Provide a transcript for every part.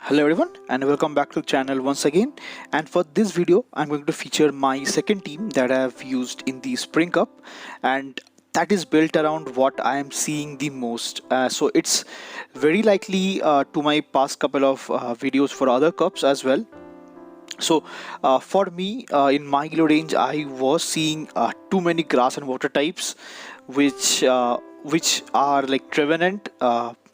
Hello everyone and welcome back to the channel once again, and for this video I'm going to feature my second team that I have used in the Spring Cup, and that is built around what I am seeing the most. So it's very likely to my past couple of videos for other cups as well. So for me, in my elo range I was seeing too many grass and water types which are like Trevenant,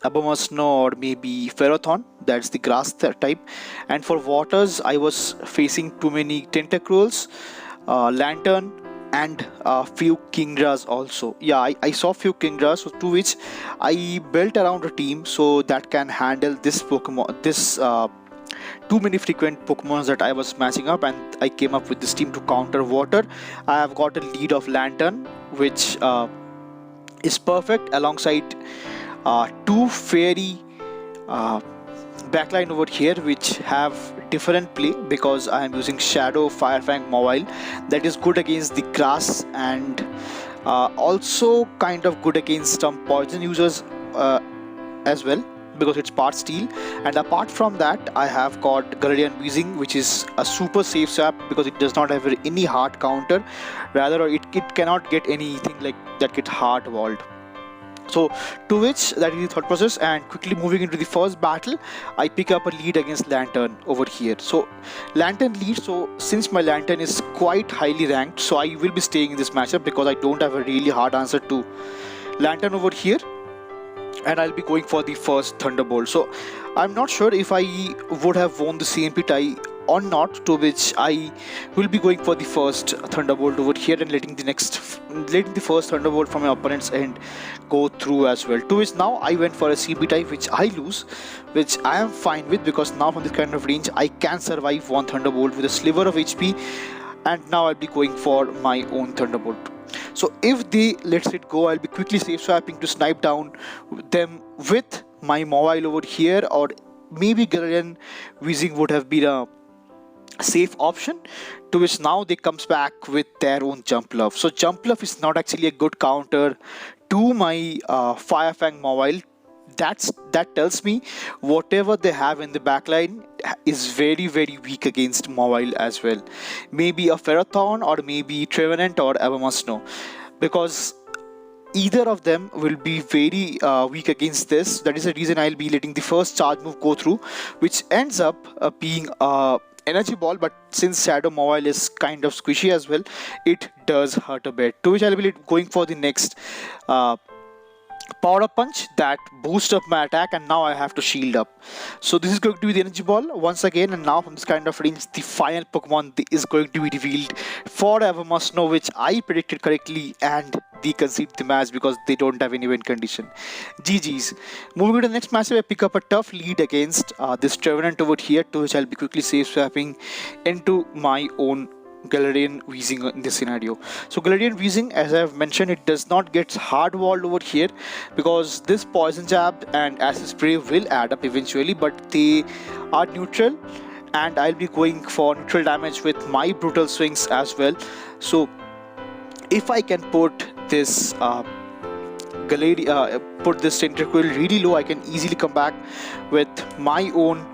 Abomasnow, or maybe Ferrothorn, that's the grass type. And for waters I was facing too many Tentacruels, Lantern, and a few Kingdras also. Yeah, I saw few Kingdras, so to which I built around a team so that can handle this Pokemon, this too many frequent Pokemons that I was matching up, and I came up with this team to counter water. I have got a lead of Lantern, which is perfect alongside two fairy backline over here, which have different play because I am using Shadow Firefang Mawile that is good against the grass and also kind of good against some poison users as well, because it's part steel. And apart from that I have got G.Weezing, which is a super safe swap because it does not have any hard counter, rather it cannot get anything like that get hard walled. So to which that is the thought process, and quickly moving into the first battle I pick up a lead against Lantern over here. So Lantern lead, so since my Lantern is quite highly ranked, so I will be staying in this matchup because I don't have a really hard answer to Lantern over here, and I'll be going for the first Thunderbolt. So I'm not sure if I would have won the CMP tie or not, to which I will be going for the first Thunderbolt over here and letting the first Thunderbolt from my opponent's end go through as well. To which now I went for a CMP tie, which I lose, which I am fine with because now from this kind of range I can survive one Thunderbolt with a sliver of HP, and now I'll be going for my own Thunderbolt. So if they lets it go, I'll be quickly safe swapping to snipe down them with my Mawile over here, or maybe G.Weezing would have been a safe option, to which now they comes back with their own Jump Love. So Jump Love is not actually a good counter to my Firefang Mawile. That tells me whatever they have in the backline is very weak against Mawile as well. Maybe a Ferrothorn or maybe Trevenant or Abomasnow, because either of them will be very weak against this. That is the reason I'll be letting the first charge move go through, which ends up being energy ball, but since Shadow Mawile is kind of squishy as well, it does hurt a bit. To which I'll be going for the next power up punch that boosts up my attack, and now I have to shield up. So this is going to be the energy ball once again, and now from this kind of range the final Pokemon is going to be revealed for Abomasnow, which I predicted correctly, and they concede the match because they don't have any win condition. GG's. Moving to the next matchup, I pick up a tough lead against this Trevenant over here, to which I'll be quickly safe swapping into my own G.Weezing in this scenario. So G.Weezing, as I have mentioned, it does not get hard walled over here because this poison jab and acid spray will add up eventually, but they are neutral, and I'll be going for neutral damage with my brutal swings as well. So if I can put this Tentacruel really low, I can easily come back with my own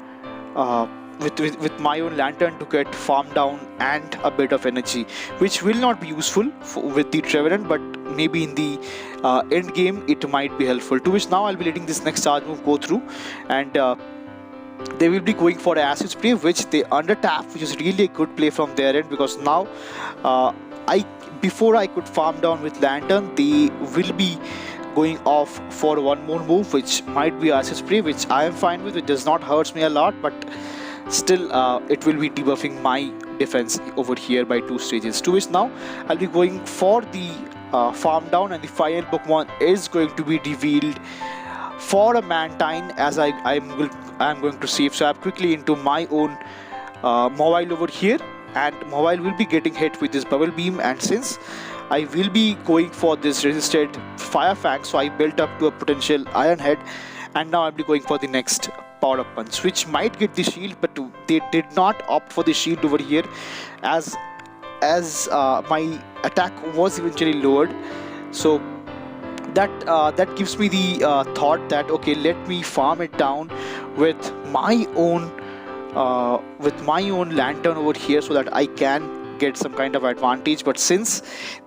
with my own Lantern to get farm down and a bit of energy, which will not be useful with the Trevenant, but maybe in the end game it might be helpful. To which now I'll be letting this next charge move go through, and they will be going for an acid spray, which they under tap, which is really a good play from their end, because now before I could farm down with Lantern, they will be going off for one more move, which might be acid spray, which I am fine with. It does not hurt me a lot, but still it will be debuffing my defense over here by 2 stages. To which now I'll be going for the farm down, and the final Pokemon is going to be revealed for a Mantine, as I'm going to safe swap quickly into my own Mawile over here, and Mawile will be getting hit with this bubble beam, and since I will be going for this resisted Firefang, so I built up to a potential Iron Head, and now I'll be going for the next power up punch, which might get the shield, but they did not opt for the shield over here, as my attack was eventually lowered. So that gives me the thought that okay, let me farm it down with my own lantern over here so that I can get some kind of advantage. But since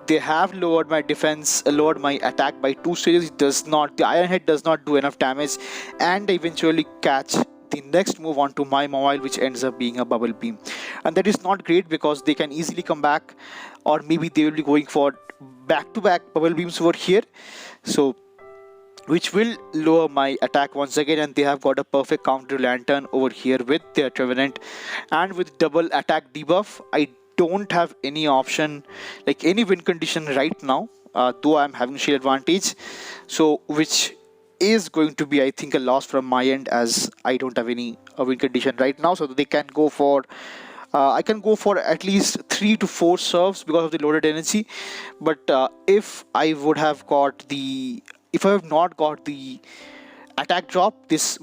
they have lowered my defense, lowered my attack by 2 stages, the Iron Head does not do enough damage, and I eventually catch the next move onto my mobile, which ends up being a bubble beam. And that is not great because they can easily come back, or maybe they will be going for back-to-back bubble beams over here, so which will lower my attack once again. And they have got a perfect counter lantern over here with their Trevenant, and with double attack debuff, I don't have any option, like any win condition right now, though I'm having shield advantage, so which is going to be, I think, a loss from my end, as I don't have any win condition right now. So they can go for I can go for at least 3 to 4 serves because of the loaded energy. But if I have not got the attack drop, this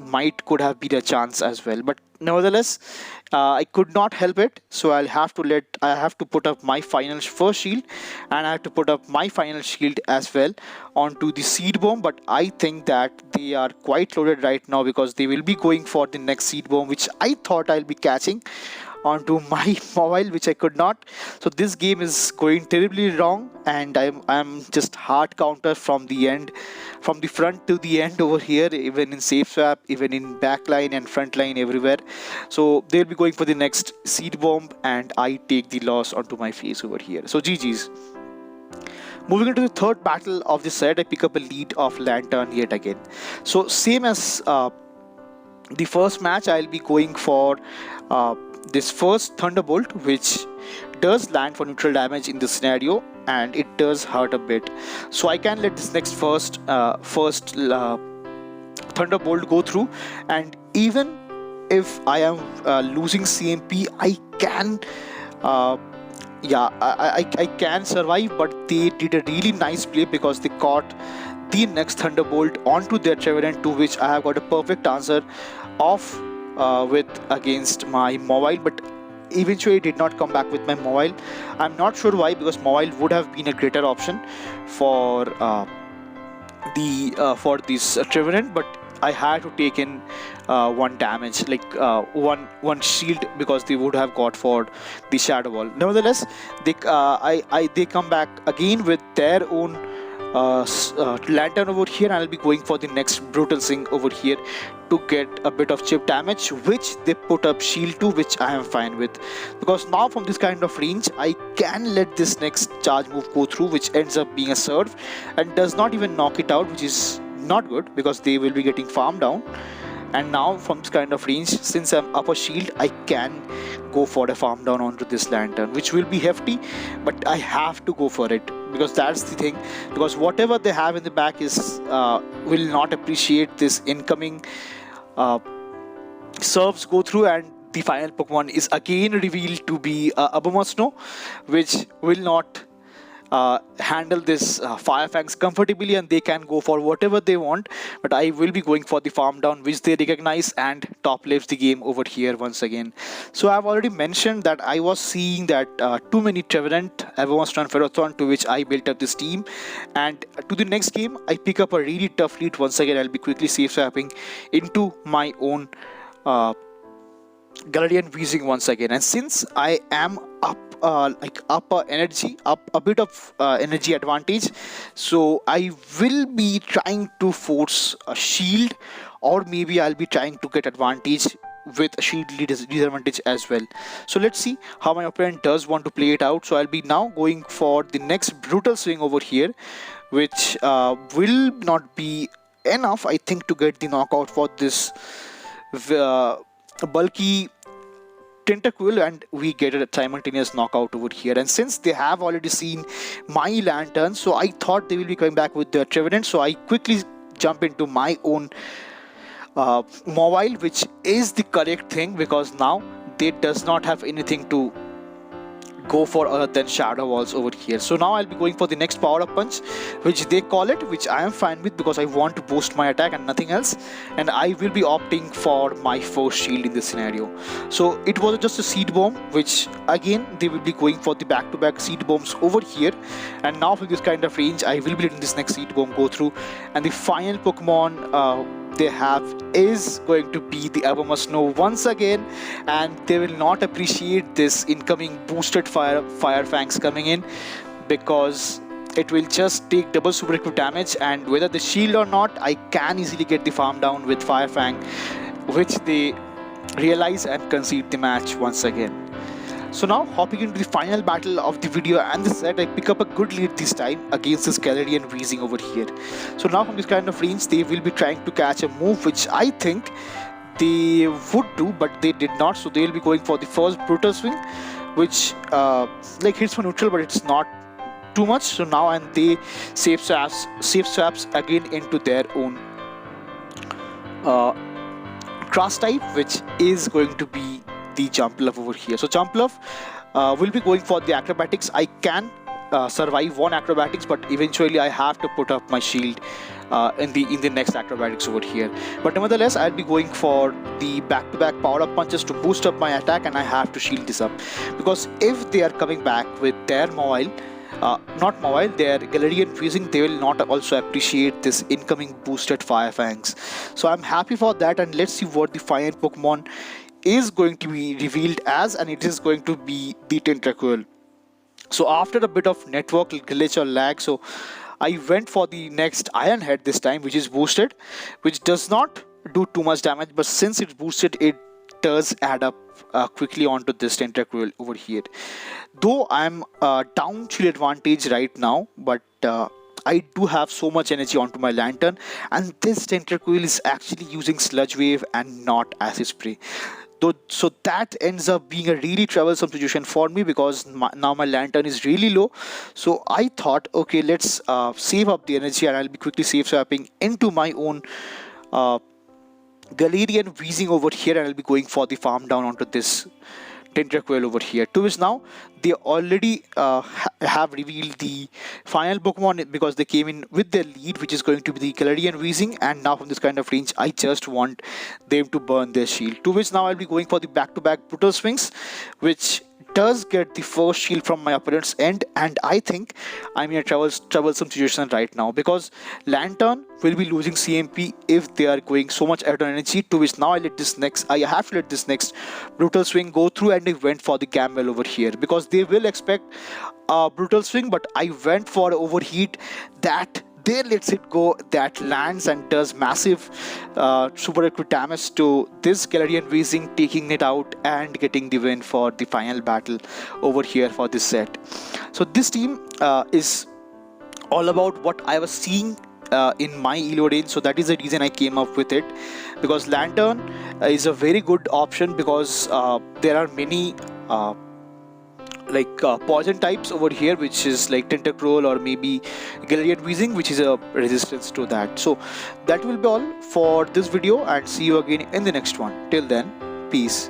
could have been a chance as well. But nevertheless, I could not help it, so I have to put up my final first shield, and I have to put up my final shield as well onto the seed bomb. But I think that they are quite loaded right now, because they will be going for the next seed bomb, which I thought I'll be catching onto my mobile, which I could not. So this game is going terribly wrong, and I'm just hard counter from the front to the end over here, even in safe swap, even in backline and front line, everywhere. So they'll be going for the next seed bomb, and I take the loss onto my face over here. So GG's. Moving into the third battle of the set, I pick up a lead of Lantern yet again. So same as the first match, I'll be going for this first Thunderbolt, which does land for neutral damage in this scenario, and it does hurt a bit. So I can let this next first Thunderbolt go through, and even if I am losing CMP, I can I can survive. But they did a really nice play, because they caught the next Thunderbolt onto their Trevenant, to which I have got a perfect answer of against my mobile. But eventually did not come back with my mobile. I'm not sure why, because mobile would have been a greater option for this Trevenant, but I had to take in one damage, like one shield, because they would have got for the Shadow Wall. Nevertheless, they come back again with their own lantern over here, and I'll be going for the next Brutal Sing over here to get a bit of chip damage, which they put up shield to, which I am fine with, because now from this kind of range I can let this next charge move go through, which ends up being a serve and does not even knock it out, which is not good, because they will be getting farmed down. And now from this kind of range, since I'm up a shield, I can go for a farm down onto this lantern, which will be hefty, but I have to go for it, because that's the thing, because whatever they have in the back is will not appreciate this incoming serves go through. And the final Pokemon is again revealed to be Abomasnow, which will not handle this Fire Fangs comfortably, and they can go for whatever they want. But I will be going for the farm down, which they recognize, and top lives the game over here once again. So I've already mentioned that I was seeing that too many Trevenant, LANTURN Ferrothorn, to which I built up this team. And to the next game, I pick up a really tough lead once again. I'll be quickly safe swapping into my own G.Weezing once again. And since I am up a bit of energy advantage, so I will be trying to force a shield, or maybe I'll be trying to get advantage with a shield disadvantage as well. So let's see how my opponent does want to play it out. So I'll be now going for the next Brutal Swing over here, which will not be enough, I think, to get the knockout for this bulky Tentacruel, and we get a simultaneous knockout over here. And since they have already seen my Lantern, so I thought they will be coming back with their Trevenant, so I quickly jump into my own mobile, which is the correct thing, because now they does not have anything to go for other than Shadow Walls over here. So now I'll be going for the next Power Up Punch, which they call it, which I am fine with, because I want to boost my attack and nothing else. And I will be opting for my first shield in this scenario. So it was just a Seed Bomb, which again they will be going for the back-to-back Seed Bombs over here. And now for this kind of range, I will be letting this next Seed Bomb go through. And the final Pokemon they have is going to be the Ever Must Know once again, and they will not appreciate this incoming boosted Fire Fangs coming in, because it will just take double super equip damage, and whether the shield or not, I can easily get the farm down with Fire Fang, which they realize and concede the match once again. So now hopping into the final battle of the video and the set, I pick up a good lead this time against this G.Weezing over here. So now from this kind of range, they will be trying to catch a move which I think they would do, but they did not. So they'll be going for the first brutal swing, which like hits for neutral, but it's not too much. So now, and they safe swaps again into their own grass type, which is going to be the Jump Love over here. So Jump Love will be going for the acrobatics. I can survive one acrobatics, but eventually I have to put up my shield in the next acrobatics over here. But nevertheless, I'll be going for the back-to-back power-up punches to boost up my attack, and I have to shield this up, because if they are coming back with their Mawile, not Mawile, their G.Weezing, they will not also appreciate this incoming boosted Fire Fangs. So I'm happy for that, and let's see what the final Pokemon is going to be revealed as, and it is going to be the Tentacruel. So after a bit of network glitch or lag, so I went for the next Iron Head this time, which is boosted, which does not do too much damage, but since it's boosted, it does add up quickly onto this Tentacruel over here. Though I'm down shield advantage right now, but I do have so much energy onto my Lantern, and this Tentacruel is actually using Sludge Wave and not Acid Spray. So that ends up being a really troublesome situation for me, because now my Lantern is really low. So I thought, okay, let's save up the energy, and I'll be quickly safe swapping into my own G.Weezing over here, and I'll be going for the farm down onto this Tentacruel over here. To which now they already have revealed the final Pokemon, because they came in with their lead, which is going to be the G.Weezing, and now from this kind of range, I just want them to burn their shield. To which now I'll be going for the back-to-back brutal swings, which does get the first shield from my opponent's end, and I think I'm in a troublesome situation right now, because Lantern will be losing CMP if they are going so much out on energy. To which now I have to let this next brutal swing go through, and I went for the Gamble over here, because they will expect a brutal swing, but I went for overheat that there lets it go, that lands and does massive super equip damage to this G.Weezing, taking it out and getting the win for the final battle over here for this set. So this team is all about what I was seeing in my elo range, so that is the reason I came up with it, because Lantern is a very good option, because there are many poison types over here, which is like Tentacruel or maybe G.Weezing, which is a resistance to that. So that will be all for this video, and see you again in the next one. Till then, peace.